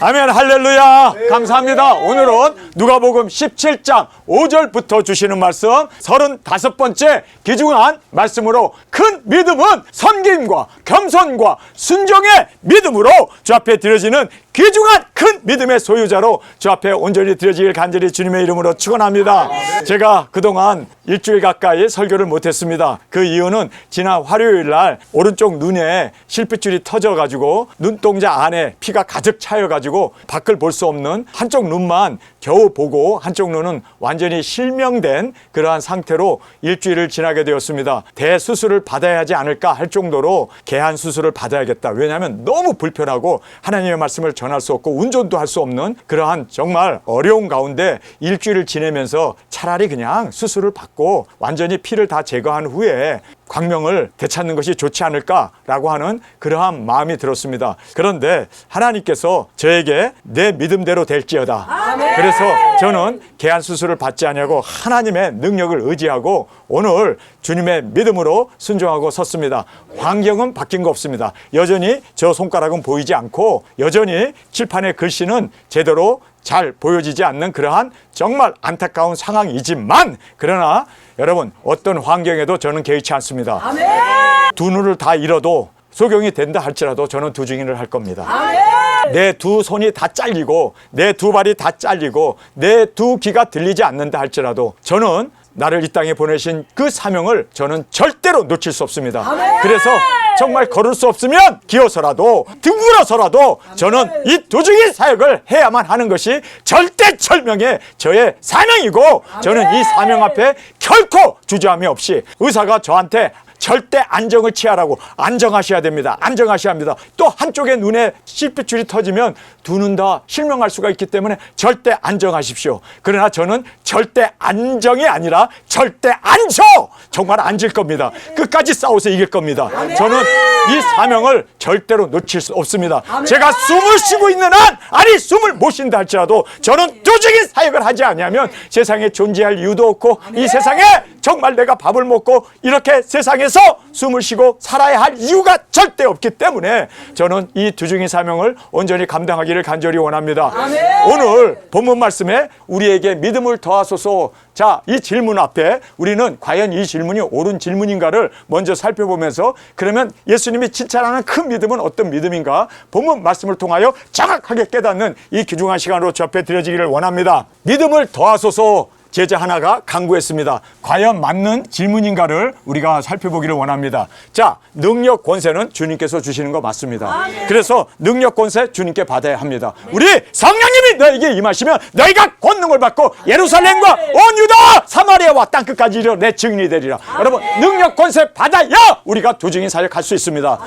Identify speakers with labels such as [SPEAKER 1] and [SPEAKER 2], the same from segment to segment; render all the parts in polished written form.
[SPEAKER 1] 아멘. 할렐루야. 감사합니다. 오늘은 누가복음 17장 5절부터 주시는 말씀 35번째 귀중한 말씀으로 큰 믿음은 섬김과 겸손과 순종의 믿음으로 주 앞에 드려지는 귀중한 큰 믿음의 소유자로 주 앞에 온전히 드려지길 간절히 주님의 이름으로 축원합니다. 제가 그동안 일주일 가까이 설교를 못했습니다. 그 이유는 지난 화요일 날 오른쪽 눈에 실핏줄이 터져가지고 눈동자 안에 피가 가득 차여가지고 밖을 볼 수 없는 한쪽 눈만 겨우 보고 한쪽 눈은 완전히 실명된 그러한 상태로 일주일을 지나게 되었습니다. 대수술을 받아야 하지 않을까 할 정도로 개한 수술을 받아야겠다. 왜냐하면 너무 불편하고 하나님의 말씀을 전할 수 없고 운전도 할 수 없는 그러한 정말 어려운 가운데 일주일을 지내면서 차라리 그냥 수술을 받고 완전히 피를 다 제거한 후에 광명을 되찾는 것이 좋지 않을까라고 하는 그러한 마음이 들었습니다. 그런데 하나님께서 저에게 내 믿음대로 될지어다. 아멘. 그래서 저는 개한 수술을 받지 아니하고 하나님의 능력을 의지하고 오늘 주님의 믿음으로 순종하고 섰습니다. 환경은 바뀐 거 없습니다. 여전히 저 손가락은 보이지 않고 여전히 칠판의 글씨는 제대로 잘 보여지지 않는 그러한 정말 안타까운 상황이지만 그러나 여러분 어떤 환경에도 저는 개의치 않습니다. 아멘. 두 눈을 다 잃어도 소경이 된다 할지라도 저는 두 증인을 할 겁니다. 아멘. 내 두 손이 다 잘리고 내 두 발이 다 잘리고 내 두 귀가 들리지 않는다 할지라도 저는 나를 이 땅에 보내신 그 사명을 저는 절대로 놓칠 수 없습니다. 아멘. 그래서 정말 걸을 수 없으면 기어서라도 둥그러서라도 저는 이 도중의 사역을 해야만 하는 것이 절대철명의 저의 사명이고 저는 이 사명 앞에 결코 주저함이 없이 의사가 저한테 절대 안정을 취하라고 안정하셔야 됩니다. 안정하셔야 합니다. 또 한쪽의 눈에 실핏줄이 터지면 두 눈 다 실명할 수가 있기 때문에 절대 안정하십시오. 그러나 저는 절대 안정이 아니라 절대 안져! 정말 앉을 겁니다. 끝까지 싸워서 이길 겁니다. 저는 이 사명을 절대로 놓칠 수 없습니다. 제가 숨을 쉬고 있는 한 아니 숨을 못 쉰다 할지라도 저는 도저히 사역을 하지 않으면 세상에 존재할 이유도 없고 이 세상에 정말 내가 밥을 먹고 이렇게 세상에서 숨을 쉬고 살아야 할 이유가 절대 없기 때문에 저는 이 두중의 사명을 온전히 감당하기를 간절히 원합니다. 아멘. 오늘 본문 말씀에 우리에게 믿음을 더하소서. 자, 이 질문 앞에 우리는 과연 이 질문이 옳은 질문인가를 먼저 살펴보면서 그러면 예수님이 칭찬하는 큰 믿음은 어떤 믿음인가 본문 말씀을 통하여 정확하게 깨닫는 이 귀중한 시간으로 주 앞에 드려지기를 원합니다. 믿음을 더하소서. 제자 하나가 간구했습니다. 과연 맞는 질문인가를 우리가 살펴보기를 원합니다. 자, 능력 권세는 주님께서 주시는 거 맞습니다. 그래서 능력 권세 주님께 받아야 합니다. 우리 성령님이 너에게 임하시면 너희가 권능을 받고 예루살렘과 온 유다 사마리아와 땅끝까지 이르러 내 증인이 되리라. 여러분 능력 권세 받아야 우리가 도중인 사역할 수 있습니다.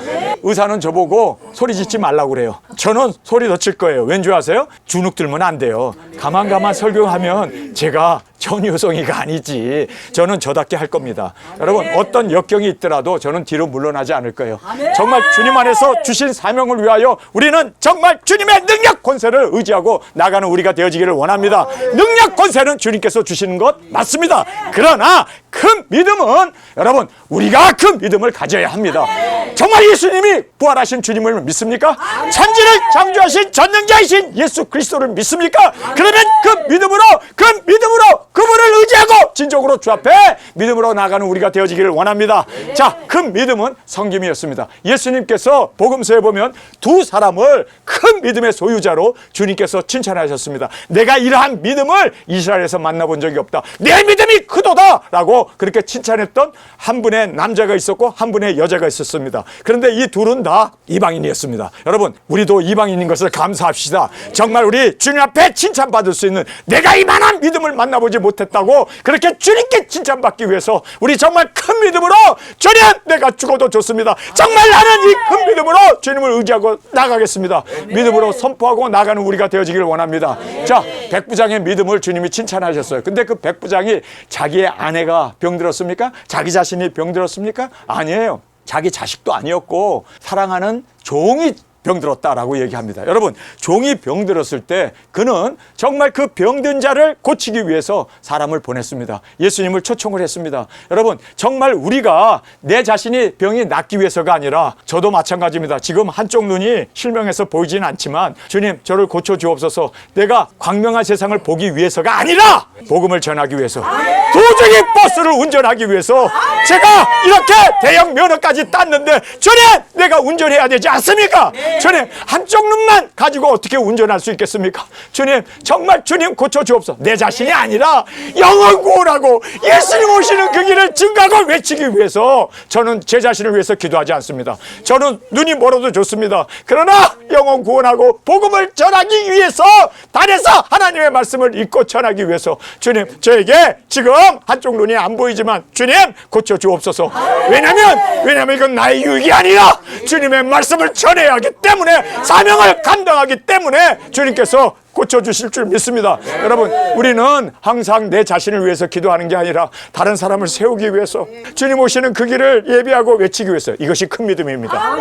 [SPEAKER 1] 의사는 저보고 소리 짓지 말라고 그래요. 저는 소리 더 칠 거예요. 왠지 아세요? 주눅 들면 안 돼요. 가만 설교하면 제가 전효성이가 아니지. 저는 저답게 할 겁니다. 여러분 어떤 역경이 있더라도 저는 뒤로 물러나지 않을 거예요. 정말 주님 안에서 주신 사명을 위하여 우리는 정말 주님의 능력 권세를 의지하고 나가는 우리가 되어지기를 원합니다. 능력 권세는 주님께서 주시는 것 맞습니다. 그러나 큰 믿음은 여러분 우리가 큰 믿음을 가져야 합니다. 정말 예수님이 부활하신 주님을 믿습니까? 천지를 창조하신 전능자이신 예수 그리스도를 믿습니까? 그러면 그 믿음으로 그분을 의지하고 진정으로 주 앞에 믿음으로 나가는 우리가 되어지기를 원합니다. 자, 큰 믿음은 섬김이었습니다. 예수님께서 복음서에 보면 두 사람을 큰 믿음의 소유자로 주님께서 칭찬하셨습니다. 내가 이러한 믿음을 이스라엘에서 만나본 적이 없다. 내 믿음이 크도다 라고 그렇게 칭찬했던 한 분의 남자가 있었고 한 분의 여자가 있었습니다. 그런데 이 둘은 다 이방인이었습니다. 여러분 우리도 이방인인 것을 감사합시다. 정말 우리 주님 앞에 칭찬받을 수 있는 내가 이만한 믿음을 만나보지 못했다고 그렇게 주님께 칭찬받기 위해서 우리 정말 큰 믿음으로 주님 내가 죽어도 좋습니다. 정말 나는 이 큰 믿음으로 주님을 의지하고 나가겠습니다. 믿음으로 선포하고 나가는 우리가 되어지기를 원합니다. 자, 백부장의 믿음을 주님이 칭찬하셨어요. 근데 그 백부장이 자기의 아내가 병들었습니까? 자기 자신이 병들었습니까? 아니에요. 자기 자식도 아니었고 사랑하는 종이 병들었다라고 얘기합니다. 여러분, 종이 병들었을 때 그는 정말 그 병든 자를 고치기 위해서 사람을 보냈습니다. 예수님을 초청을 했습니다. 여러분, 정말 우리가 내 자신이 병이 낫기 위해서가 아니라, 저도 마찬가지입니다. 지금 한쪽 눈이 실명해서 보이지는 않지만 주님 저를 고쳐주옵소서, 내가 광명한 세상을 보기 위해서가 아니라 복음을 전하기 위해서, 도저히 버스를 운전하기 위해서 제가 이렇게 대형 면허까지 땄는데 주님 내가 운전해야 되지 않습니까? 주님 한쪽 눈만 가지고 어떻게 운전할 수 있겠습니까? 주님 정말 주님 고쳐주옵소서. 내 자신이 아니라 영혼 구원하고 예수님 오시는 그 길을 증거하고 외치기 위해서 저는 제 자신을 위해서 기도하지 않습니다. 저는 눈이 멀어도 좋습니다. 그러나 영혼 구원하고 복음을 전하기 위해서, 달에서 하나님의 말씀을 읽고 전하기 위해서 주님 저에게 지금 한쪽 눈이 안 보이지만 주님 고쳐주옵소서. 왜냐면 이건 나의 유익이 아니라 주님의 말씀을 전해야 하기 때문에, 사명을 감당하기 때문에 주님께서 고쳐주실 줄 믿습니다. 여러분, 우리는 항상 내 자신을 위해서 기도하는 게 아니라 다른 사람을 세우기 위해서, 주님 오시는 그 길을 예비하고 외치기 위해서, 이것이 큰 믿음입니다.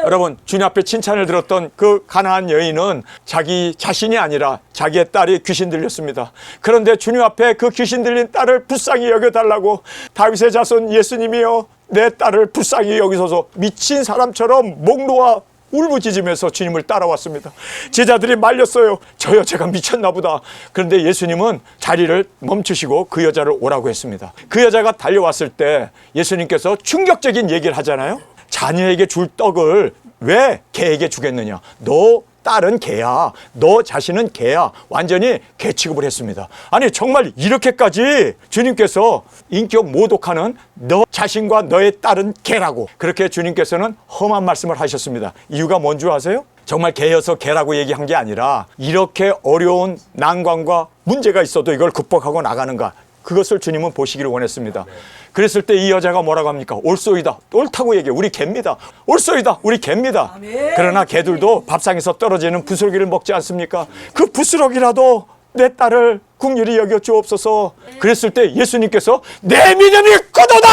[SPEAKER 1] 여러분, 주님 앞에 칭찬을 들었던 그 가나안 여인은 자기 자신이 아니라 자기의 딸이 귀신 들렸습니다. 그런데 주님 앞에 그 귀신 들린 딸을 불쌍히 여겨달라고, 다윗의 자손 예수님이여 내 딸을 불쌍히 여기소서, 미친 사람처럼 목 놓아 울부짖으면서 주님을 따라왔습니다. 제자들이 말렸어요. 저요, 제가 미쳤나 보다. 그런데 예수님은 자리를 멈추시고 그 여자를 오라고 했습니다. 그 여자가 달려왔을 때 예수님께서 충격적인 얘기를 하잖아요. 자녀에게 줄 떡을 왜 개에게 주겠느냐? 너 딸은 개야, 너 자신은 개야. 완전히 개 취급을 했습니다. 아니 정말 이렇게까지 주님께서 인격 모독하는 너 자신과 너의 딸은 개라고, 그렇게 주님께서는 험한 말씀을 하셨습니다. 이유가 뭔 줄 아세요? 정말 개여서 개라고 얘기한 게 아니라, 이렇게 어려운 난관과 문제가 있어도 이걸 극복하고 나가는가, 그것을 주님은 보시기를 원했습니다. 그랬을 때 이 여자가 뭐라고 합니까? 옳소이다. 옳다고 얘기해. 우리 개입니다. 옳소이다. 우리 개입니다. 그러나 개들도 밥상에서 떨어지는 부스러기를 먹지 않습니까? 그 부스러기라도 내 딸을 긍휼히 여겨 주옵소서. 그랬을 때 예수님께서 내 믿음이 크도다!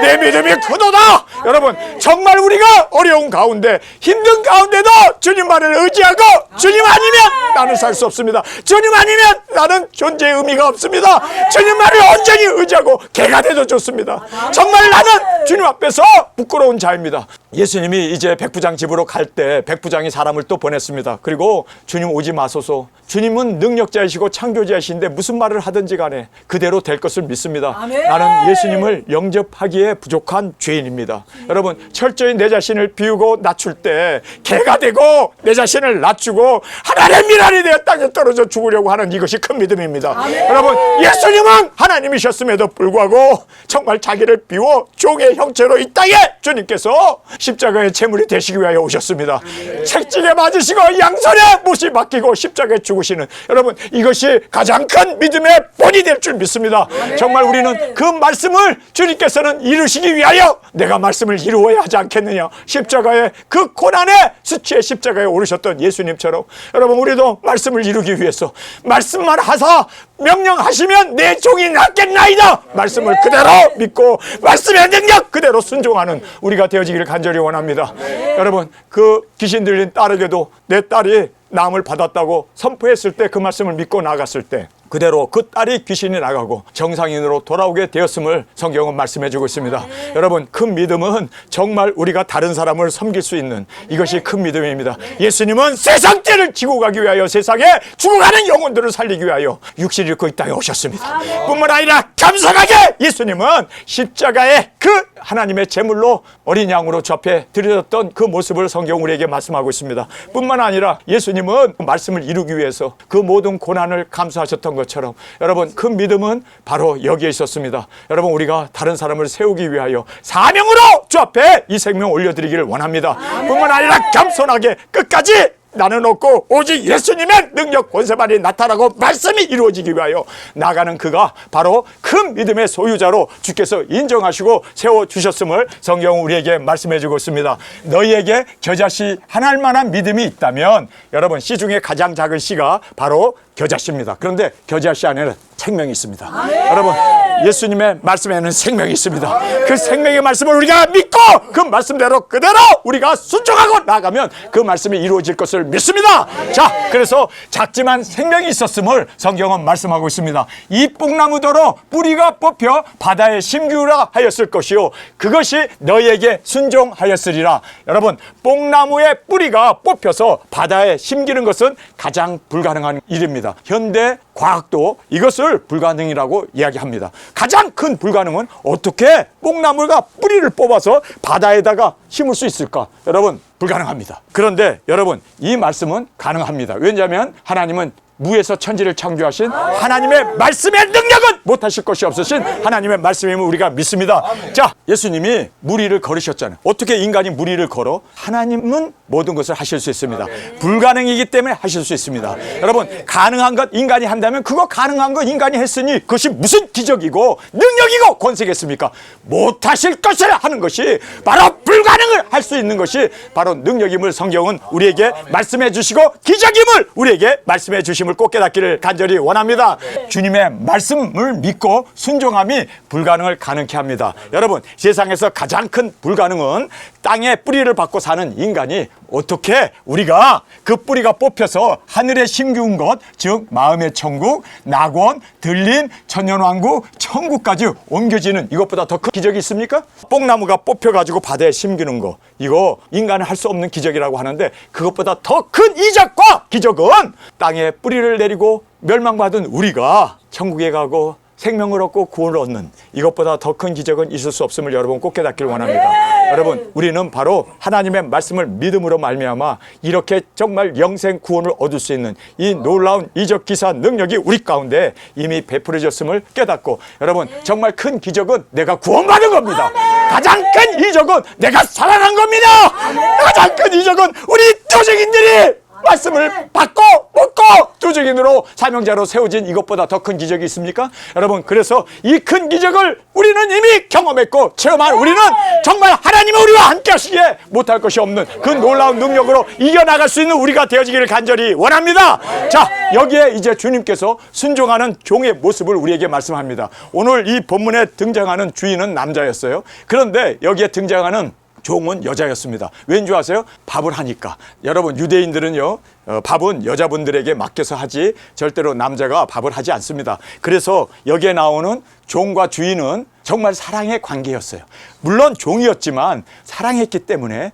[SPEAKER 1] 내 믿음이 크도다! 여러분, 정말 우리가 어려운 가운데, 힘든 가운데도 주님만을 의지하고, 주님 아니면 나는 살 수 없습니다. 주님 아니면 나는 존재의 의미가 없습니다. 주님만을 온전히 의지하고 개가 돼도 좋습니다. 정말 나는 주님 앞에서 부끄러운 자입니다. 예수님이 이제 백부장 집으로 갈 때 백부장이 사람을 또 보냈습니다. 그리고 주님 오지 마소서. 주님은 능력자이시고 창조자이신데 무슨 말을 하든지 간에 그대로 될 것을 믿습니다. 나는 예수님을 영접하기에 부족한 죄인입니다. 여러분, 철저히 내 자신을 비우고 낮출 때 개가 되고 내 자신을 낮추고 하나님의 미랄이 되어 땅에 떨어져 죽으려고 하는 이것이 큰 믿음입니다. 여러분, 예수님은 하나님이셨음에도 불구하고 정말 자기를 비워 종의 형체로 이 땅에 주님께서 십자가의 제물이 되시기 위하여 오셨습니다. 책찍에 맞으시고 양손에 못이 박히고 십자가에 죽으시는, 여러분 이것이 가장 큰 믿음의 본이 될 줄 믿습니다. 정말 우리는 그 말씀을 주님께서는 이루시기 위하여 내가 말씀을 이루어야 하지 않겠느냐. 십자가의 그 고난의 수치의 십자가에 오르셨던 예수님처럼 여러분 우리도 말씀을 이루기 위해서 말씀만 하사 명령하시면 내 종이 낫겠나이다. 말씀을 그대로 믿고 말씀의 능력 그대로 순종하는 우리가 되어지기를 간절히 원합니다. 여러분, 그 귀신 들린 딸에게도 내 딸이 나음을 받았다고 선포했을 때, 그 말씀을 믿고 나갔을 때 그대로 그 딸이 귀신이 나가고 정상인으로 돌아오게 되었음을 성경은 말씀해주고 있습니다. 여러분, 큰 믿음은 정말 우리가 다른 사람을 섬길 수 있는, 이것이 큰 믿음입니다. 예수님은 세상 죄를 지고 가기 위하여, 세상에 죽어가는 영혼들을 살리기 위하여 육신을 입고 이 땅에 오셨습니다. 뿐만 아니라 감사하게 예수님은 십자가의 그 하나님의 제물로 어린 양으로 주 앞에 드려졌던 그 모습을 성경 우리에게 말씀하고 있습니다. 뿐만 아니라 예수님은 말씀을 이루기 위해서 그 모든 고난을 감수하셨던 것처럼 여러분, 큰 믿음은 바로 여기에 있었습니다. 여러분, 우리가 다른 사람을 세우기 위하여 사명으로 주 앞에 이 생명 올려드리기를 원합니다. 뿐만 아니라 겸손하게 끝까지 나는 없고 오직 예수님의 능력 권세만이 나타나고 말씀이 이루어지기 위하여 나가는 그가 바로 큰 믿음의 소유자로 주께서 인정하시고 세워주셨음을 성경은 우리에게 말씀해주고 있습니다. 너희에게 겨자씨 하나일 만한 믿음이 있다면, 여러분, 씨 중에 가장 작은 씨가 바로 겨자씨입니다. 그런데 겨자씨 안에는 생명이 있습니다. 여러분, 예수님의 말씀에는 생명이 있습니다. 그 생명의 말씀을 우리가 믿고 그 말씀대로 그대로 우리가 순종하고 나가면 그 말씀이 이루어질 것을 믿습니다. 자, 그래서 작지만 생명이 있었음을 성경은 말씀하고 있습니다. 이 뽕나무더러 뿌리가 뽑혀 바다에 심기우라 하였을 것이요 그것이 너희에게 순종하였으리라. 여러분, 뽕나무의 뿌리가 뽑혀서 바다에 심기는 것은 가장 불가능한 일입니다. 현대 과학도 이것을 불가능이라고 이야기합니다. 가장 큰 불가능은 어떻게 뽕나무가 뿌리를 뽑아서 바다에다가 심을 수 있을까? 여러분, 불가능합니다. 그런데 여러분, 이 말씀은 가능합니다. 왜냐하면 하나님은 무에서 천지를 창조하신 하나님의 말씀의 능력은 못하실 것이 없으신 하나님의 말씀임을 우리가 믿습니다. 자, 예수님이 무리를 걸으셨잖아요. 어떻게 인간이 무리를 걸어? 하나님은 모든 것을 하실 수 있습니다. 불가능이기 때문에 하실 수 있습니다. 여러분, 가능한 것 인간이 한다면 그거 가능한 것 인간이 했으니 그것이 무슨 기적이고 능력이고 권세겠습니까? 못하실 것을 하는 것이 바로 불가능을 할 수 있는 것이 바로 능력임을 성경은 우리에게 말씀해 주시고 기적임을 우리에게 말씀해 주심을 꼭 깨닫기를 간절히 원합니다. 주님의 말씀을 믿고 순종함이 불가능을 가능케 합니다. 여러분, 세상에서 가장 큰 불가능은 땅에 뿌리를 받고 사는 인간이 어떻게 우리가 그 뿌리가 뽑혀서 하늘에 심기운 것, 즉 마음의 천국, 낙원, 들림, 천년왕국, 천국까지 옮겨지는 이것보다 더 큰 기적이 있습니까? 뽕나무가 뽑혀가지고 바다에 심기는 거, 이거 인간은 할 수 없는 기적이라고 하는데 그것보다 더 큰 이적과 기적은 땅에 뿌리를 내리고 멸망받은 우리가 천국에 가고 생명을 얻고 구원을 얻는 이것보다 더 큰 기적은 있을 수 없음을 여러분 꼭 깨닫기를 원합니다. 여러분, 우리는 바로 하나님의 말씀을 믿음으로 말미암아 이렇게 정말 영생 구원을 얻을 수 있는 이 놀라운 이적 기사 능력이 우리 가운데 이미 베풀어졌음을 깨닫고 여러분, 정말 큰 기적은 내가 구원받은 겁니다. 가장 큰 이적은 내가 살아난 겁니다. 가장 큰 이적은 우리 도적인들이 말씀을 받고 먹고 조직인으로 사명자로 세워진 이것보다 더 큰 기적이 있습니까? 여러분, 그래서 이 큰 기적을 우리는 이미 경험했고 체험한 우리는 정말 하나님은 우리와 함께 하시기에 못할 것이 없는 그 놀라운 능력으로 이겨나갈 수 있는 우리가 되어지기를 간절히 원합니다. 자, 여기에 이제 주님께서 순종하는 종의 모습을 우리에게 말씀합니다. 오늘 이 본문에 등장하는 주인은 남자였어요. 그런데 여기에 등장하는 종은 여자였습니다. 왠 줄 아세요? 밥을 하니까. 여러분, 유대인들은요, 밥은 여자분들에게 맡겨서 하지 절대로 남자가 밥을 하지 않습니다. 그래서 여기에 나오는 종과 주인은 정말 사랑의 관계였어요. 물론 종이었지만 사랑했기 때문에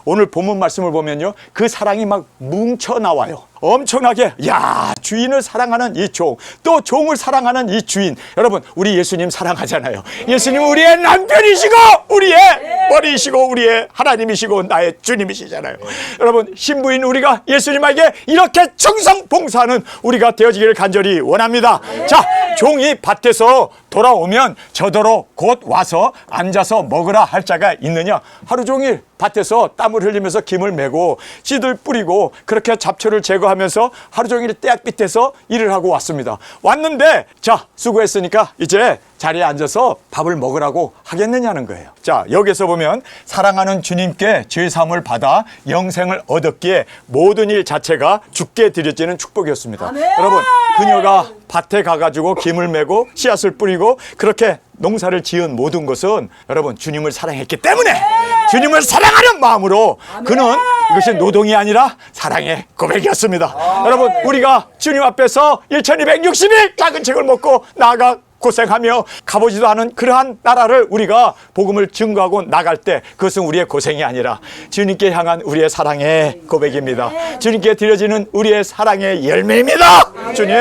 [SPEAKER 1] 오늘 본문 말씀을 보면요, 그 사랑이 막 뭉쳐 나와요. 엄청나게, 야, 주인을 사랑하는 이 종, 또 종을 사랑하는 이 주인. 여러분, 우리 예수님 사랑하잖아요. 예수님은 우리의 남편이시고 우리의 머리이시고 우리의 하나님이시고 나의 주님이시잖아요. 여러분, 신부인 우리가 예수님에게 이렇게 충성 봉사하는 우리가 되어지기를 간절히 원합니다. 자, 종이 밭에서 돌아오면 저더러 곧 와서 앉아서 먹으라 할 자가 있느냐? 하루 종일 밭에서 땀을 흘리면서 김을 메고 씨들 뿌리고 그렇게 잡초를 제거하면서 하루 종일 떼약빛에서 일을 하고 왔습니다. 왔는데, 자, 수고했으니까 이제 자리에 앉아서 밥을 먹으라고 하겠느냐는 거예요. 자, 여기서 보면 사랑하는 주님께 죄사함을 받아 영생을 얻었기에 모든 일 자체가 주께 드려지는 축복이었습니다. 여러분, 그녀가 밭에 가가지고 김을 메고 씨앗을 뿌리고 그렇게 농사를 지은 모든 것은 여러분, 주님을 사랑했기 때문에 주님을 사랑하는 마음으로 그는 이것이 노동이 아니라 사랑의 고백이었습니다. 여러분, 우리가 주님 앞에서 1260일 작은 책을 먹고 나아가 고생하며 가보지도 않은 그러한 나라를 우리가 복음을 증거하고 나갈 때 그것은 우리의 고생이 아니라 주님께 향한 우리의 사랑의 고백입니다. 주님께 드려지는 우리의 사랑의 열매입니다. 주님,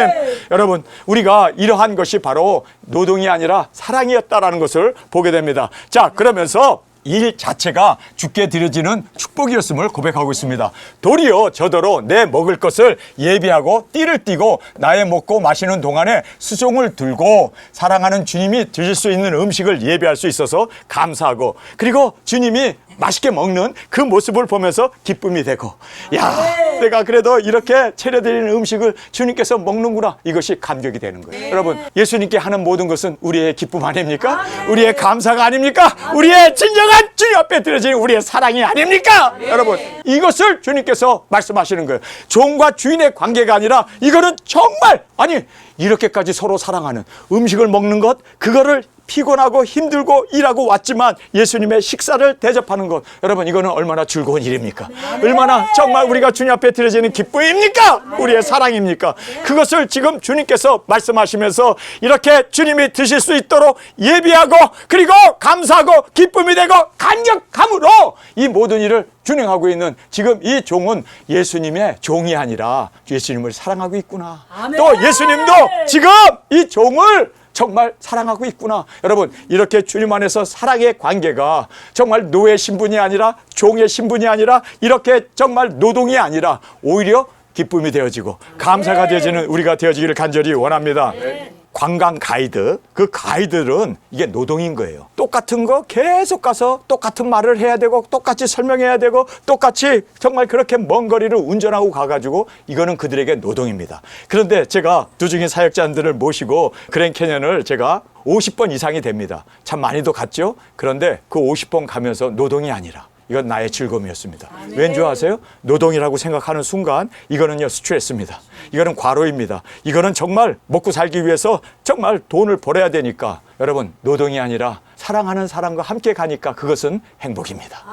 [SPEAKER 1] 여러분, 우리가 이러한 것이 바로 노동이 아니라 사랑이었다라는 것을 보게 됩니다. 자, 그러면서 일 자체가 주께 드려지는 축복이었음을 고백하고 있습니다. 도리어 저더러 내 먹을 것을 예비하고 띠를 띠고 나의 먹고 마시는 동안에 수종을 들고 사랑하는 주님이 드실 수 있는 음식을 예비할 수 있어서 감사하고, 그리고 주님이 맛있게 먹는 그 모습을 보면서 기쁨이 되고, 야, 내가 그래도 이렇게 차려드리는 음식을 주님께서 먹는구나, 이것이 감격이 되는 거예요. 여러분, 예수님께 하는 모든 것은 우리의 기쁨 아닙니까? 우리의 감사가 아닙니까? 우리의 진정한 주님 앞에 드려지는 우리의 사랑이 아닙니까? 여러분, 이것을 주님께서 말씀하시는 거예요. 종과 주인의 관계가 아니라 이거는 정말, 아니, 이렇게까지 서로 사랑하는, 음식을 먹는 것, 그거를 피곤하고 힘들고 일하고 왔지만 예수님의 식사를 대접하는 것, 여러분, 이거는 얼마나 즐거운 일입니까? 얼마나 정말 우리가 주님 앞에 드려지는 기쁨입니까? 우리의 사랑입니까? 그것을 지금 주님께서 말씀하시면서 이렇게 주님이 드실 수 있도록 예비하고, 그리고 감사하고 기쁨이 되고 감격함으로 이 모든 일을 준행하고 있는 지금 이 종은 예수님의 종이 아니라 예수님을 사랑하고 있구나. 또 예수님도 지금 이 종을 정말 사랑하고 있구나. 여러분, 이렇게 주님 안에서 사랑의 관계가 정말 노예 신분이 아니라, 종의 신분이 아니라, 이렇게 정말 노동이 아니라 오히려 기쁨이 되어지고 감사가 되어지는 우리가 되어지기를 간절히 원합니다. 관광 가이드, 그 가이드는 이게 노동인 거예요. 똑같은 거 계속 가서 똑같은 말을 해야 되고 똑같이 설명해야 되고 똑같이 정말 그렇게 먼 거리를 운전하고 가가지고, 이거는 그들에게 노동입니다. 그런데 제가 두중인 사역자들을 모시고 그랜 캐년을 제가 50번 이상이 됩니다. 참 많이도 갔죠. 그런데 그 50번 가면서 노동이 아니라 이건 나의 즐거움이었습니다. 왠 줄 아세요? 노동이라고 생각하는 순간 이거는요, 스트레스입니다. 이거는 과로입니다. 이거는 정말 먹고 살기 위해서 정말 돈을 벌어야 되니까, 여러분, 노동이 아니라 사랑하는 사람과 함께 가니까 그것은 행복입니다.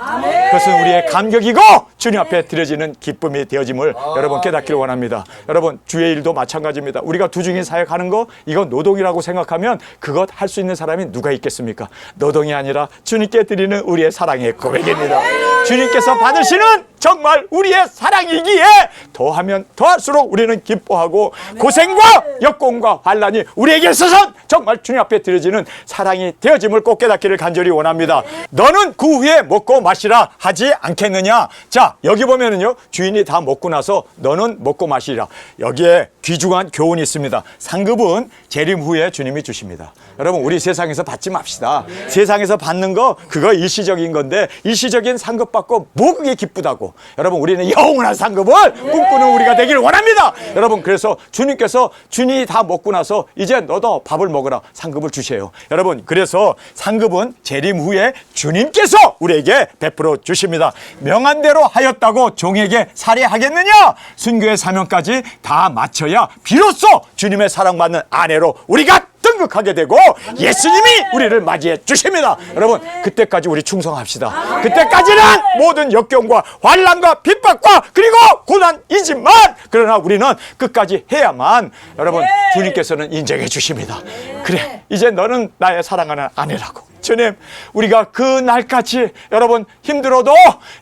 [SPEAKER 1] 그것은 우리의 감격이고 주님 앞에 드려지는 기쁨이 되어짐을 여러분 깨닫기를 원합니다. 여러분, 주의 일도 마찬가지입니다. 우리가 두중인 사역하는 거, 이건 노동이라고 생각하면 그것 할 수 있는 사람이 누가 있겠습니까? 노동이 아니라 주님께 드리는 우리의 사랑의 고백입니다. 주님께서 받으시는 정말 우리의 사랑이기에 더하면 더할수록 우리는 기뻐하고, 고생과 역공과 환난이 우리에게 있어서 정말 주님 앞에 드려지는 사랑이 되어짐을 꼭 깨닫기를 간절히 원합니다. 너는 그 후에 먹고 마시라 하지 않겠느냐? 자, 여기 보면은요, 주인이 다 먹고 나서 너는 먹고 마시라. 여기에 귀중한 교훈이 있습니다. 상급은 재림 후에 주님이 주십니다. 여러분, 우리 세상에서 받지 맙시다. 세상에서 받는 거 그거 일시적인 건데, 일시적인 상급 받고 뭐 그게 기쁘다고. 여러분, 우리는 영원한 상급을 꿈꾸는 우리가 되기를 원합니다. 여러분, 그래서 주님께서 주인이 다 먹고 나서 이제 너도 밥을 먹으라, 상급을 주세요. 여러분, 그래서 상급은 재림 후에 주님께서 우리에게 베풀어 주십니다. 명한 대로 하였다고 종에게 살해하겠느냐? 순교의 사명까지 다 마쳐야 비로소 주님의 사랑받는 아내로 우리가 등극하게 되고 예수님이 우리를 맞이해 주십니다. 여러분, 그때까지 우리 충성합시다. 그때까지는 모든 역경과 환난과 핍박과 그리고 고난이지만, 그러나 우리는 끝까지 해야만 여러분 주님께서는 인정해 주십니다. 그래, 이제 너는 나의 사랑하는 아내라고. 주님, 우리가 그 날까지 여러분 힘들어도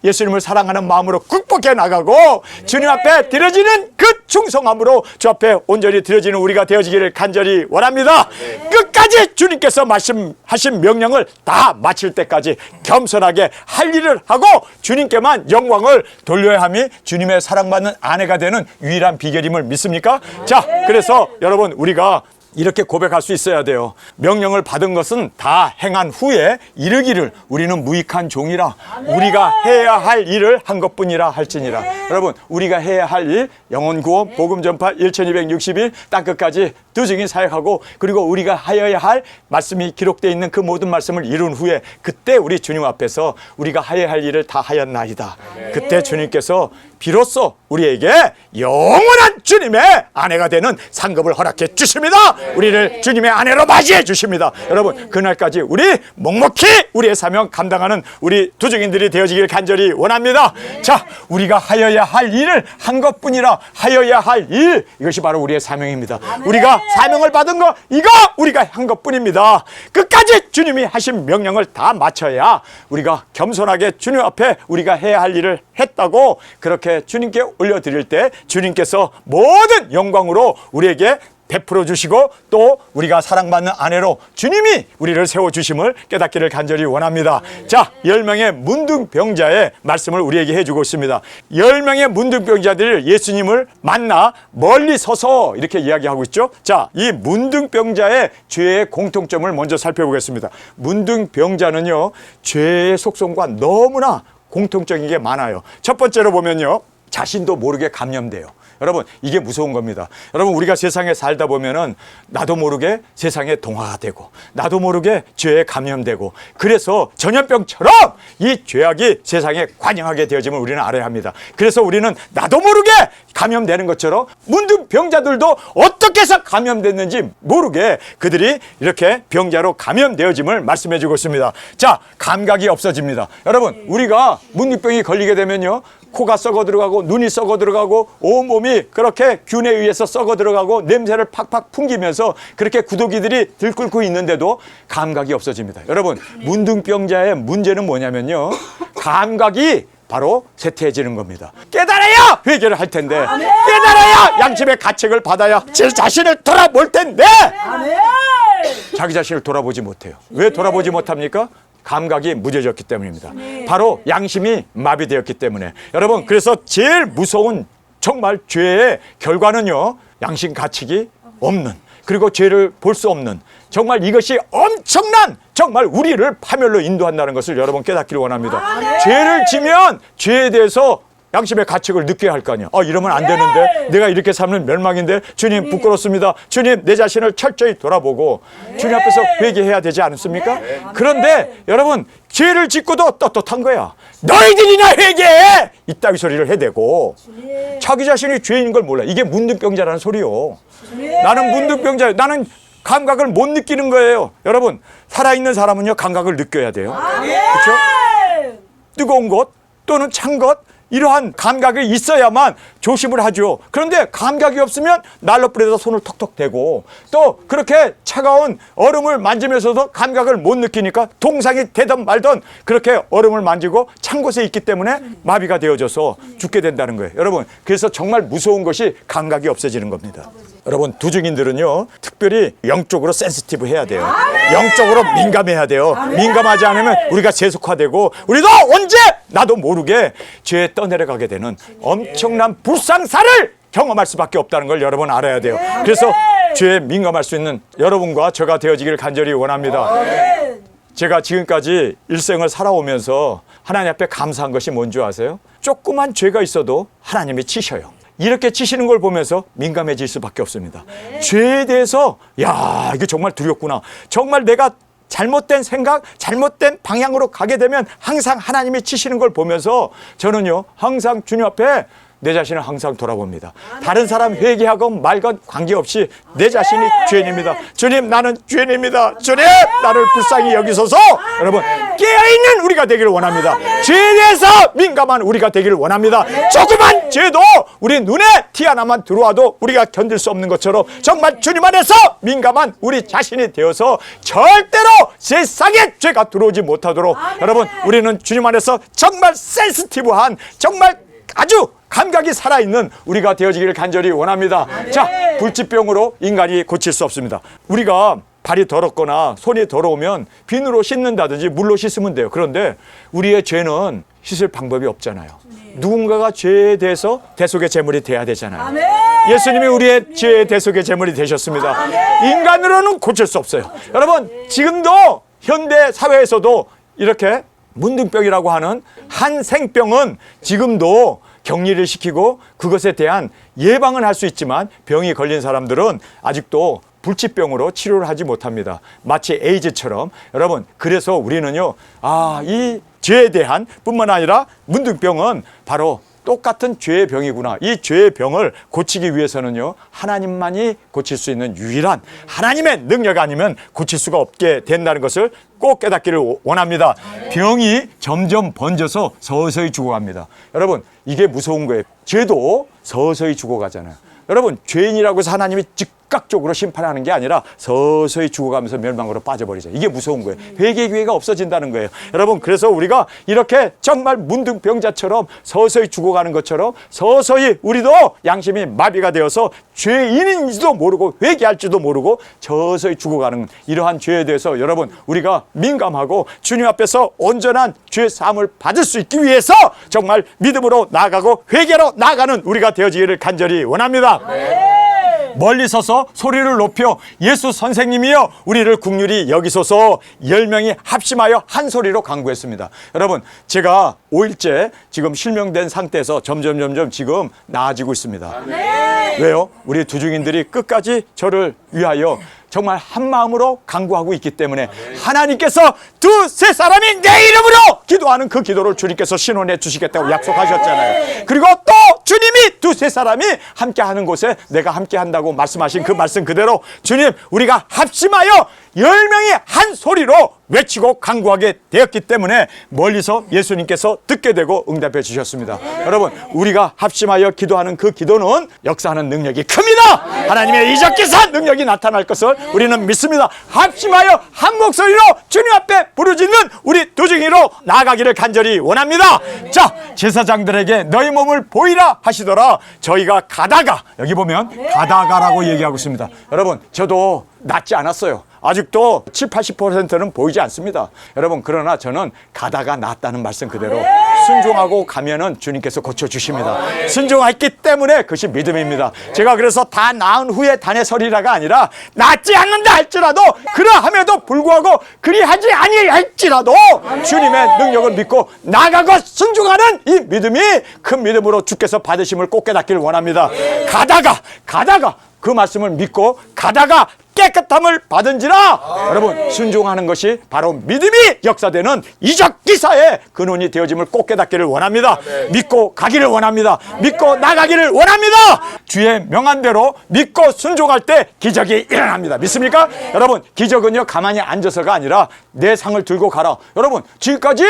[SPEAKER 1] 예수님을 사랑하는 마음으로 극복해 나가고 주님 앞에 드려지는 그 충성함으로 주 앞에 온전히 드려지는 우리가 되어지기를 간절히 원합니다. 끝까지 주님께서 말씀하신 명령을 다 마칠 때까지 겸손하게 할 일을 하고 주님께만 영광을 돌려야 함이 주님의 사랑받는 아내가 되는 유일한 비결임을 믿습니까? 자, 그래서 여러분, 우리가 이렇게 고백할 수 있어야 돼요. 명령을 받은 것은 다 행한 후에 이르기를 우리는 무익한 종이라 우리가 해야 할 일을 한 것뿐이라 할지니라. 여러분, 우리가 해야 할 일, 영혼 구원, 복음 전파 1260일 땅끝까지 두중인 사역하고, 그리고 우리가 하여야 할 말씀이 기록되어 있는 그 모든 말씀을 이룬 후에 그때 우리 주님 앞에서 우리가 하여야 할 일을 다 하였나이다. 그때 주님께서 비로소 우리에게 영원한 주님의 아내가 되는 상급을 허락해 주십니다. 우리를 주님의 아내로 맞이해 주십니다. 여러분, 그날까지 우리 묵묵히 우리의 사명 감당하는 우리 두중인들이 되어지길 간절히 원합니다. 자, 우리가 하여야 할 일을 한 것뿐이라 하여야 할 일, 이것이 바로 우리의 사명입니다. 우리가 사명을 받은 거, 이거 우리가 한 것뿐입니다. 끝까지 주님이 하신 명령을 다 마쳐야 우리가 겸손하게 주님 앞에 우리가 해야 할 일을 했다고 그렇게 주님께 올려드릴 때 주님께서 모든 영광으로 우리에게 베풀어 주시고 또 우리가 사랑받는 아내로 주님이 우리를 세워주심을 깨닫기를 간절히 원합니다. 자, 10명의 문둥병자의 말씀을 우리에게 해주고 있습니다. 10명의 문둥병자들이 예수님을 만나 멀리 서서 이렇게 이야기하고 있죠. 자, 이 문둥병자의 죄의 공통점을 먼저 살펴보겠습니다. 문둥병자는요, 죄의 속성과 너무나 공통적인 게 많아요. 첫 번째로 보면요, 자신도 모르게 감염돼요. 여러분, 이게 무서운 겁니다. 여러분, 우리가 세상에 살다 보면은 나도 모르게 세상에 동화가 되고 나도 모르게 죄에 감염되고 그래서 전염병처럼 이 죄악이 세상에 관영하게 되어짐을 우리는 알아야 합니다. 그래서 우리는 나도 모르게 감염되는 것처럼 문둥병자들도 어떻게 해서 감염됐는지 모르게 그들이 이렇게 병자로 감염되어짐을 말씀해 주고 있습니다. 자, 감각이 없어집니다. 여러분, 우리가 문둥병이 걸리게 되면요, 코가 썩어 들어가고 눈이 썩어 들어가고 온몸이 그렇게 균에 의해서 썩어 들어가고 냄새를 팍팍 풍기면서 그렇게 구더기들이 들끓고 있는데도 감각이 없어집니다. 여러분, 문둥병자의 문제는 뭐냐면요, 감각이 바로 쇠퇴해지는 겁니다. 깨달아야 회개를 할 텐데, 깨달아야 양심의 가책을 받아야 제 자신을 돌아볼 텐데 자기 자신을 돌아보지 못해요. 왜 돌아보지 못합니까? 감각이 무뎌졌기 때문입니다. 바로 양심이 마비되었기 때문에. 여러분, 그래서 제일 무서운 정말 죄의 결과는요, 양심 가책이 없는, 그리고 죄를 볼 수 없는, 정말 이것이 엄청난 정말 우리를 파멸로 인도한다는 것을 여러분 깨닫기를 원합니다. 죄를 지면 죄에 대해서 양심의 가책을 느껴야 할 거 아니야. 이러면 안 되는데, 내가 이렇게 살면 멸망인데, 주님 부끄럽습니다. 주님, 내 자신을 철저히 돌아보고 주님 앞에서 회개해야 되지 않습니까? 그런데 여러분, 죄를 짓고도 떳떳한 거야. 너희들이나 회개해! 이따위 소리를 해대고 자기 자신이 죄인인 걸 몰라. 이게 문둥병자라는 소리요. 나는 문둥병자예요. 나는 감각을 못 느끼는 거예요. 여러분, 살아있는 사람은요, 감각을 느껴야 돼요. 그렇죠? 뜨거운 것 또는 찬 것, 이러한 감각이 있어야만 조심을 하죠. 그런데 감각이 없으면 난로불에다 손을 톡톡 대고 또 그렇게 차가운 얼음을 만지면서도 감각을 못 느끼니까 동상이 되든 말든 그렇게 얼음을 만지고 찬 곳에 있기 때문에 마비가 되어져서 죽게 된다는 거예요. 여러분, 그래서 정말 무서운 것이 감각이 없어지는 겁니다. 여러분, 두증인들은요, 특별히 영적으로 센시티브 해야 돼요. 영적으로 민감해야 돼요. 민감하지 않으면 우리가 세속화되고 우리도 언제 나도 모르게 죄에 떠내려가게 되는 엄청난 불상사를 경험할 수밖에 없다는 걸 여러분 알아야 돼요. 그래서 죄에 민감할 수 있는 여러분과 저가 되어지기를 간절히 원합니다. 제가 지금까지 일생을 살아오면서 하나님 앞에 감사한 것이 뭔지 아세요? 조그만 죄가 있어도 하나님이 치셔요. 이렇게 치시는 걸 보면서 민감해질 수밖에 없습니다. 죄에 대해서 야, 이게 정말 두렵구나. 정말 내가 잘못된 생각, 잘못된 방향으로 가게 되면 항상 하나님이 치시는 걸 보면서 저는요, 항상 주님 앞에 내 자신을 항상 돌아봅니다. 다른 사람 회개하건 말건 관계없이 내 자신이 죄인입니다. 주님, 나는 죄인입니다. 주님, 나를 불쌍히 여기소서. 여러분, 깨어있는 우리가 되기를 원합니다. 죄에 대해서 민감한 우리가 되기를 원합니다. 조그만 죄도 우리 눈에 티 하나만 들어와도 우리가 견딜 수 없는 것처럼 정말 주님 안에서 민감한 우리 자신이 되어서 절대로 세상에 죄가 들어오지 못하도록 여러분, 우리는 주님 안에서 정말 센시티브한, 정말 아주 감각이 살아있는 우리가 되어지기를 간절히 원합니다. 자, 불치병으로 인간이 고칠 수 없습니다. 우리가 발이 더럽거나 손이 더러우면 비누로 씻는다든지 물로 씻으면 돼요. 그런데 우리의 죄는 씻을 방법이 없잖아요. 누군가가 죄에 대해서 대속의 제물이 돼야 되잖아요. 예수님이 우리의 죄의 대속의 제물이 되셨습니다. 인간으로는 고칠 수 없어요. 여러분, 지금도 현대 사회에서도 이렇게 문둥병이라고 하는 한 생병은 지금도 격리를 시키고 그것에 대한 예방은 할 수 있지만 병이 걸린 사람들은 아직도 불치병으로 치료를 하지 못합니다. 마치 에이즈처럼. 여러분, 그래서 우리는요, 이 죄에 대한 뿐만 아니라 문둥병은 바로 똑같은 죄의 병이구나. 이 죄의 병을 고치기 위해서는요, 하나님만이 고칠 수 있는 유일한 하나님의 능력 아니면 고칠 수가 없게 된다는 것을 꼭 깨닫기를 원합니다. 병이 점점 번져서 서서히 죽어갑니다. 여러분, 이게 무서운 거예요. 죄도 서서히 죽어가잖아요. 여러분, 죄인이라고 해서 하나님이 즉각적으로 심판하는 게 아니라 서서히 죽어가면서 멸망으로 빠져버리죠. 이게 무서운 거예요. 회개 기회가 없어진다는 거예요. 여러분, 그래서 우리가 이렇게 정말 문둥병자처럼 서서히 죽어가는 것처럼 서서히 우리도 양심이 마비가 되어서 죄인인지도 모르고 회개할지도 모르고 서서히 죽어가는 이러한 죄에 대해서 여러분, 우리가 민감하고 주님 앞에서 온전한 죄 사함을 받을 수 있기 위해서 정말 믿음으로 나아가고 회개로 나아가는 우리가 되어지기를 간절히 원합니다. 멀리 서서 소리를 높여 예수 선생님이여 우리를 긍휼히 여기소서 10명이 합심하여 한 소리로 간구했습니다. 여러분, 제가 5일째 지금 실명된 상태에서 점점 지금 나아지고 있습니다. 왜요? 우리 두중인들이 끝까지 저를 위하여 정말 한 마음으로 간구하고 있기 때문에 하나님께서 두세 사람이 내 이름으로 기도하는 그 기도를 주님께서 신원해 주시겠다고 약속하셨잖아요. 그리고 또 주님이 두세 사람이 함께하는 곳에 내가 함께한다고 말씀하신 그 말씀 그대로 주님, 우리가 합심하여 10명이 한 소리로 외치고 간구하게 되었기 때문에 멀리서 예수님께서 듣게 되고 응답해 주셨습니다. 여러분, 우리가 합심하여 기도하는 그 기도는 역사하는 능력이 큽니다. 하나님의 이적기사 능력이 나타날 것을 우리는 믿습니다. 합심하여 한 목소리로 주님 앞에 부르짖는 우리 두중이로 나아가기를 간절히 원합니다. 자, 제사장들에게 너희 몸을 보이라 하시더라. 저희가 가다가, 여기 보면 가다가라고 얘기하고 있습니다. 여러분, 저도 낫지 않았어요. 아직도 70-80%는 보이지 않습니다. 여러분, 그러나 저는 가다가 낫다는 말씀 그대로 순종하고 가면은 주님께서 고쳐주십니다. 순종했기 때문에 그것이 믿음입니다. 제가 그래서 다 나은 후에 단에 서리라가 아니라 낫지 않는다 할지라도 그러함에도 불구하고 그리하지 아니할지라도 주님의 능력을 믿고 나가고 순종하는 이 믿음이 큰 믿음으로 주께서 받으심을 꼭 깨닫기를 원합니다. 가다가 그 말씀을 믿고 가다가 깨끗함을 받은지라. 여러분, 순종하는 것이 바로 믿음이 역사되는 이적 기사의 근원이 되어짐을 꼭 깨닫기를 원합니다. 믿고 가기를 원합니다. 믿고 나가기를 원합니다. 주의 명한대로 믿고 순종할 때 기적이 일어납니다. 믿습니까? 여러분, 기적은요 가만히 앉아서가 아니라 내 상을 들고 가라. 여러분, 지금까지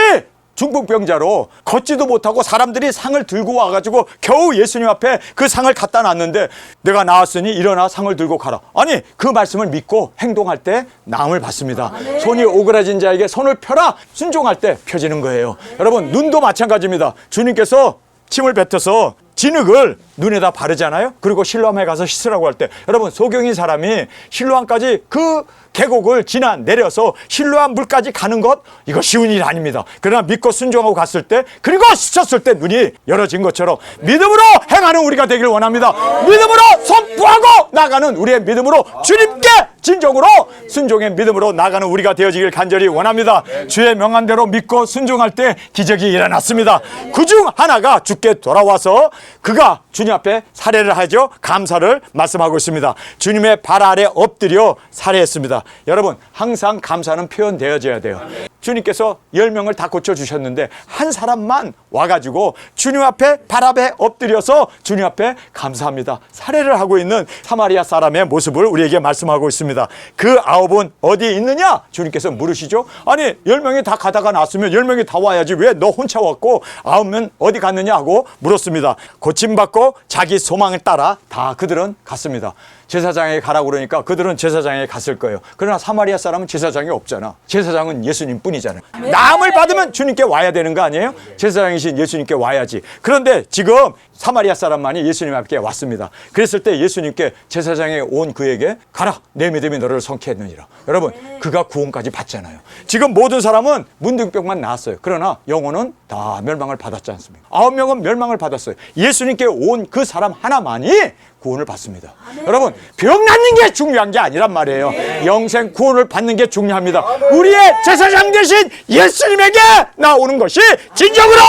[SPEAKER 1] 중풍병자로 걷지도 못하고 사람들이 상을 들고 와가지고 겨우 예수님 앞에 그 상을 갖다 놨는데 내가 나왔으니 일어나 상을 들고 가라. 아니, 그 말씀을 믿고 행동할 때 나음을 받습니다. 손이 오그라진 자에게 손을 펴라. 순종할 때 펴지는 거예요. 여러분, 눈도 마찬가지입니다. 주님께서 침을 뱉어서 진흙을 눈에다 바르잖아요. 그리고 실로암에 가서 씻으라고 할 때 여러분, 소경인 사람이 실로암까지 그 계곡을 지나 내려서 실로암 물까지 가는 것, 이거 쉬운 일이 아닙니다. 그러나 믿고 순종하고 갔을 때, 그리고 씻었을 때 눈이 열어진 것처럼 믿음으로 행하는 우리가 되기를 원합니다. 믿음으로 선포하고 나가는 우리의 믿음으로 주님께 진정으로 순종의 믿음으로 나가는 우리가 되어지길 간절히 원합니다. 주의 명한대로 믿고 순종할 때 기적이 일어났습니다. 그중 하나가 주께 돌아와서 그가 주님 앞에 살해를 하죠. 감사를 말씀하고 있습니다. 주님의 발 아래 엎드려 살해했습니다. 여러분, 항상 감사는 표현되어져야 돼요. 주님께서 10명을 다 고쳐주셨는데 한 사람만 와가지고 주님 앞에 발 앞에 엎드려서 주님 앞에 감사합니다. 살해를 하고 있는 사마리아 사람의 모습을 우리에게 말씀하고 있습니다. 그 9은 어디에 있느냐? 주님께서 물으시죠. 아니, 10명이 다 가다가 났으면 10명이 다 와야지 왜 너 혼자 왔고 9은 어디 갔느냐 하고 물었습니다. 고침받고 자기 소망을 따라 다 그들은 갔습니다. 제사장에게 가라고 그러니까 그들은 제사장에게 갔을 거예요. 그러나 사마리아 사람은 제사장이 없잖아. 제사장은 예수님 뿐이잖아요. 나음을 받으면 주님께 와야 되는 거 아니에요? 제사장이신 예수님께 와야지. 그런데 지금 사마리아 사람만이 예수님 앞에 왔습니다. 그랬을 때 예수님께 제사장에 온 그에게 가라, 내 믿음이 너를 성취했느니라. 여러분, 그가 구원까지 받잖아요. 지금 모든 사람은 문둥병만 나았어요. 그러나 영혼은 다 멸망을 받았지 않습니까? 9명은 멸망을 받았어요. 예수님께 온 그 사람 하나만이 구원을 받습니다. 여러분, 병 낫는 게 중요한 게 아니란 말이에요. 영생 구원을 받는 게 중요합니다. 우리의 제사장 대신 예수님에게 나오는 것이 진정으로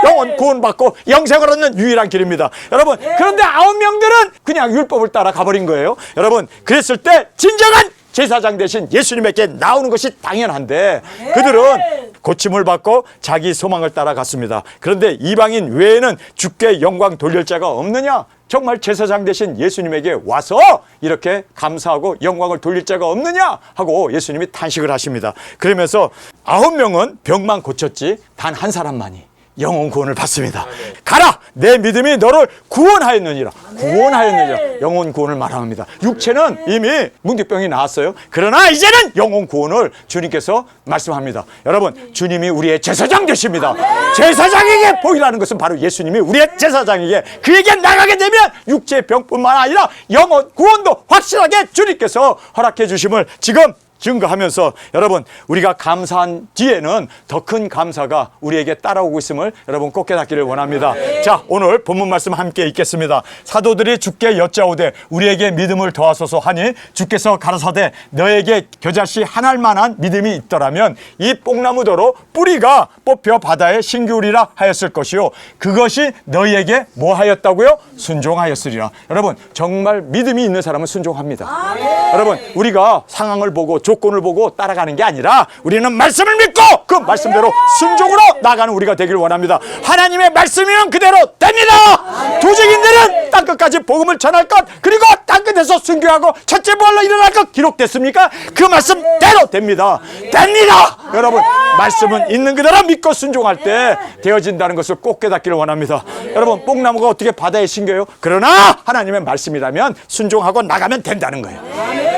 [SPEAKER 1] 영혼 구원받고 영생을 얻는 유일한 길입니다. 여러분, 그런데 9명들은 그냥 율법을 따라 가버린 거예요. 여러분, 그랬을 때 진정한 제사장 대신 예수님에게 나오는 것이 당연한데 그들은 고침을 받고 자기 소망을 따라갔습니다. 그런데 이방인 외에는 주께 영광 돌릴 자가 없느냐? 정말 제사장 대신 예수님에게 와서 이렇게 감사하고 영광을 돌릴 자가 없느냐 하고 예수님이 탄식을 하십니다. 그러면서 9명은 병만 고쳤지 단 한 사람만이 영혼 구원을 받습니다. 가라! 내 믿음이 너를 구원하였느니라. 구원하였느니라. 영혼 구원을 말합니다. 육체는 이미 문득병이 나았어요. 그러나 이제는 영혼 구원을 주님께서 말씀합니다. 여러분, 주님이 우리의 제사장 되십니다. 제사장에게 보이라는 것은 바로 예수님이 우리의 제사장에게 그에게 나가게 되면 육체의 병뿐만 아니라 영혼 구원도 확실하게 주님께서 허락해 주심을 지금 증거하면서 여러분, 우리가 감사한 뒤에는 더 큰 감사가 우리에게 따라오고 있음을 여러분 꼭 깨닫기를 원합니다. 자, 오늘 본문 말씀 함께 읽겠습니다. 사도들이 주께 여짜오되 우리에게 믿음을 더하소서 하니 주께서 가라사대 너에게 겨자씨 한 알만한 믿음이 있더라면 이 뽕나무더러 뿌리가 뽑혀 바다에 신기우리라 하였을 것이요 그것이 너희에게 뭐 하였다고요? 순종하였으리라. 여러분, 정말 믿음이 있는 사람은 순종합니다. 여러분, 우리가 상황을 보고 조건을 보고 따라가는 게 아니라 우리는 말씀을 믿고 그 말씀대로 순종으로 나가는 우리가 되길 원합니다. 하나님의 말씀이면 그대로 됩니다. 도적인들은 땅끝까지 복음을 전할 것 그리고 땅끝에서 순교하고 첫째 부활로 일어날 것 기록됐습니까? 그 말씀대로 됩니다. 됩니다. 여러분, 말씀은 있는 그대로 믿고 순종할 때 되어진다는 것을 꼭 깨닫기를 원합니다. 여러분, 뽕나무가 어떻게 바다에 신겨요? 그러나 하나님의 말씀이라면 순종하고 나가면 된다는 거예요.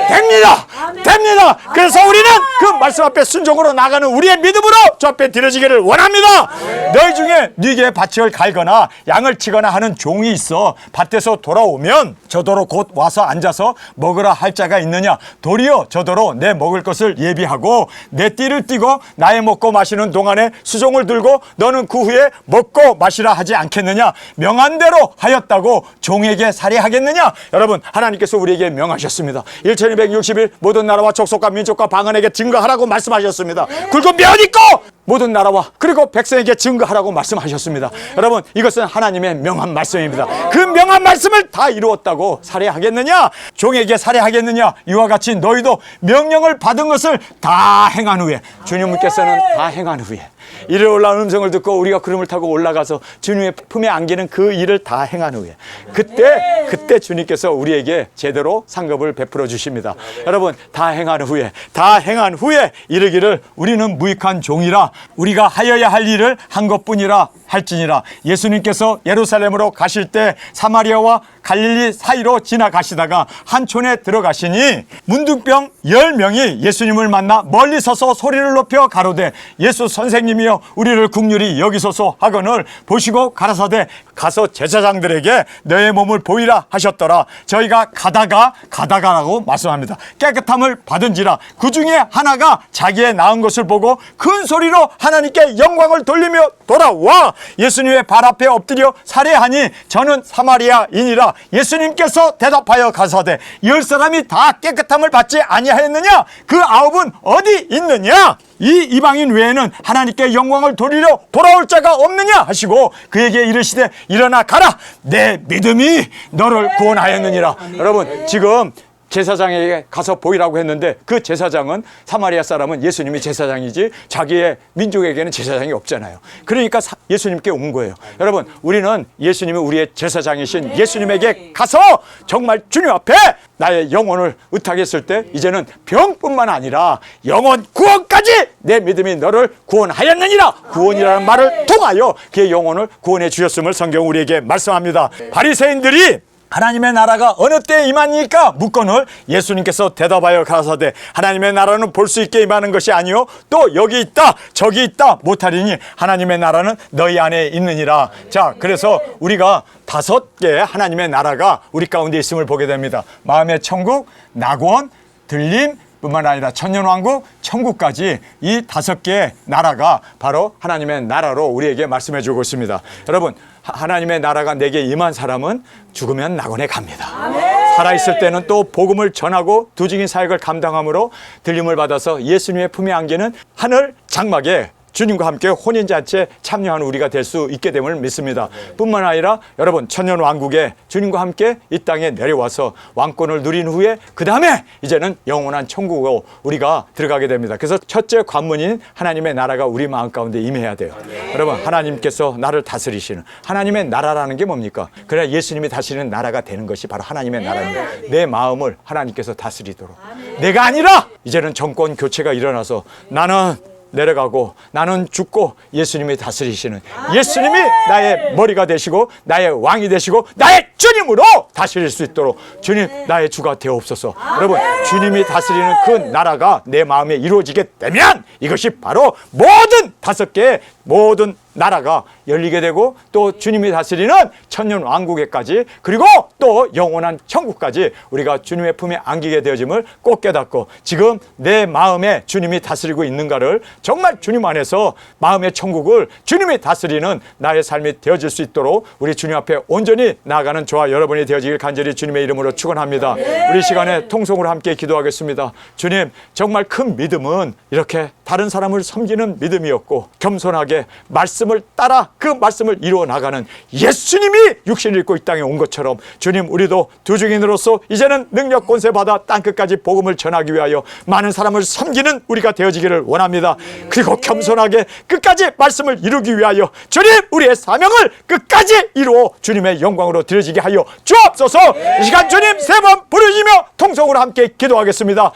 [SPEAKER 1] 됩니다. 됩니다. 그래서 우리는 그 말씀 앞에 순종으로 나가는 우리의 믿음으로 저 앞에 드려지기를 원합니다. 너희 중에 네게 밭을 갈거나 양을 치거나 하는 종이 있어 밭에서 돌아오면 저더러 곧 와서 앉아서 먹으라 할 자가 있느냐? 도리어 저더러 내 먹을 것을 예비하고 내 띠를 띠고 나의 먹고 마시는 동안에 수종을 들고 너는 그 후에 먹고 마시라 하지 않겠느냐? 명한 대로 하였다고 종에게 살해하겠느냐? 여러분, 하나님께서 우리에게 명하셨습니다. 1260일 모든 나라와 족속과 민족과 방언에게 증거하라고 말씀하셨습니다. 굵은 뼈 있고 모든 나라와 그리고 백성에게 증거하라고 말씀하셨습니다. 여러분, 이것은 하나님의 명한 말씀입니다. 그 명한 말씀을 다 이루었다고 살해하겠느냐? 종에게 살해하겠느냐? 이와 같이 너희도 명령을 받은 것을 다 행한 후에, 주님께서는 다 행한 후에 이리 올라온 음성을 듣고 우리가 구름을 타고 올라가서 주님의 품에 안기는 그 일을 다 행한 후에 그때 주님께서 우리에게 제대로 상급을 베풀어 주십니다. 여러분, 다 행한 후에 이르기를 우리는 무익한 종이라 우리가 하여야 할 일을 한 것뿐이라 할지니라. 예수님께서 예루살렘으로 가실 때 사마리아와 갈릴리 사이로 지나가시다가 한 촌에 들어가시니 문둥병 10명이 예수님을 만나 멀리 서서 소리를 높여 가로되 예수 선생님이여 우리를 긍휼히 여기소서 하거늘 보시고 가라사대 가서 제사장들에게 너의 몸을 보이라 하셨더라. 저희가 가다가라고 말씀합니다. 깨끗함을 받은지라. 그 중에 하나가 자기의 나은 것을 보고 큰 소리로 하나님께 영광을 돌리며 돌아와 예수님의 발 앞에 엎드려 살해하니 저는 사마리아인이라. 예수님께서 대답하여 가사대 10사람이 다 깨끗함을 받지 아니하였느냐? 그 9은 어디 있느냐? 이 이방인 외에는 하나님께 영광을 돌리려 돌아올 자가 없느냐 하시고 그에게 이르시되 일어나 가라 내 믿음이 너를 구원하였느니라. 여러분, 지금 제사장에게 가서 보이라고 했는데 그 제사장은 사마리아 사람은 예수님이 제사장이지 자기의 민족에게는 제사장이 없잖아요. 그러니까 예수님께 온 거예요. 여러분, 우리는 예수님이 우리의 제사장이신 예수님에게 가서 정말 주님 앞에 나의 영혼을 의탁했을 때 이제는 병뿐만 아니라 영혼 구원까지 내 믿음이 너를 구원하였느니라. 구원이라는 말을 통하여 그의 영혼을 구원해 주셨음을 성경 우리에게 말씀합니다. 바리새인들이 하나님의 나라가 어느 때에 임하니까 묻거늘 예수님께서 대답하여 가라사대 하나님의 나라는 볼 수 있게 임하는 것이 아니요 또 여기 있다 저기 있다 못하리니 하나님의 나라는 너희 안에 있느니라. 자, 그래서 우리가 5개의 하나님의 나라가 우리 가운데 있음을 보게 됩니다. 마음의 천국, 낙원, 들림 뿐만 아니라 천년왕국, 천국까지 이 5개의 나라가 바로 하나님의 나라로 우리에게 말씀해 주고 있습니다. 여러분, 하나님의 나라가 내게 임한 사람은 죽으면 낙원에 갑니다. 살아있을 때는 또 복음을 전하고 두증인 사역을 감당함으로 들림을 받아서 예수님의 품에 안기는 하늘 장막에 주님과 함께 혼인잔치에 참여하는 우리가 될 수 있게 됨을 믿습니다. 뿐만 아니라 여러분, 천년왕국에 주님과 함께 이 땅에 내려와서 왕권을 누린 후에 그 다음에 이제는 영원한 천국으로 우리가 들어가게 됩니다. 그래서 첫째 관문인 하나님의 나라가 우리 마음 가운데 임해야 돼요. 여러분, 하나님께서 나를 다스리시는 하나님의 나라라는 게 뭡니까? 그래야 예수님이 다스리는 나라가 되는 것이 바로 하나님의 나라입니다. 내 마음을 하나님께서 다스리도록 내가 아니라 이제는 정권 교체가 일어나서 나는 내려가고 나는 죽고 예수님이 다스리시는, 예수님이 나의 머리가 되시고 나의 왕이 되시고 나의 주님으로 다스릴 수 있도록 주님 나의 주가 되옵소서. 여러분, 주님이 다스리는 그 나라가 내 마음에 이루어지게 되면 이것이 바로 모든 5개의 모든 나라가 열리게 되고 또 주님이 다스리는 천년 왕국에까지 그리고 또 영원한 천국까지 우리가 주님의 품에 안기게 되어짐을 꼭 깨닫고, 지금 내 마음에 주님이 다스리고 있는가를 정말 주님 안에서 마음의 천국을 주님이 다스리는 나의 삶이 되어질 수 있도록 우리 주님 앞에 온전히 나아가는 저와 여러분이 되어지길 간절히 주님의 이름으로 축원합니다. 우리 시간에 통성으로 함께 기도하겠습니다. 주님, 정말 큰 믿음은 이렇게 다른 사람을 섬기는 믿음이었고 겸손하게 말씀을 따라 그 말씀을 이루어 나가는 예수님이 육신을 입고 이 땅에 온 것처럼 주님, 우리도 두 증인으로서 이제는 능력 권세 받아 땅끝까지 복음을 전하기 위하여 많은 사람을 섬기는 우리가 되어지기를 원합니다. 그리고 겸손하게 끝까지 말씀을 이루기 위하여 주님, 우리의 사명을 끝까지 이루어 주님의 영광으로 드려지게 하여 주옵소서. 이 시간 주님 3번 부르시며 통성으로 함께 기도하겠습니다.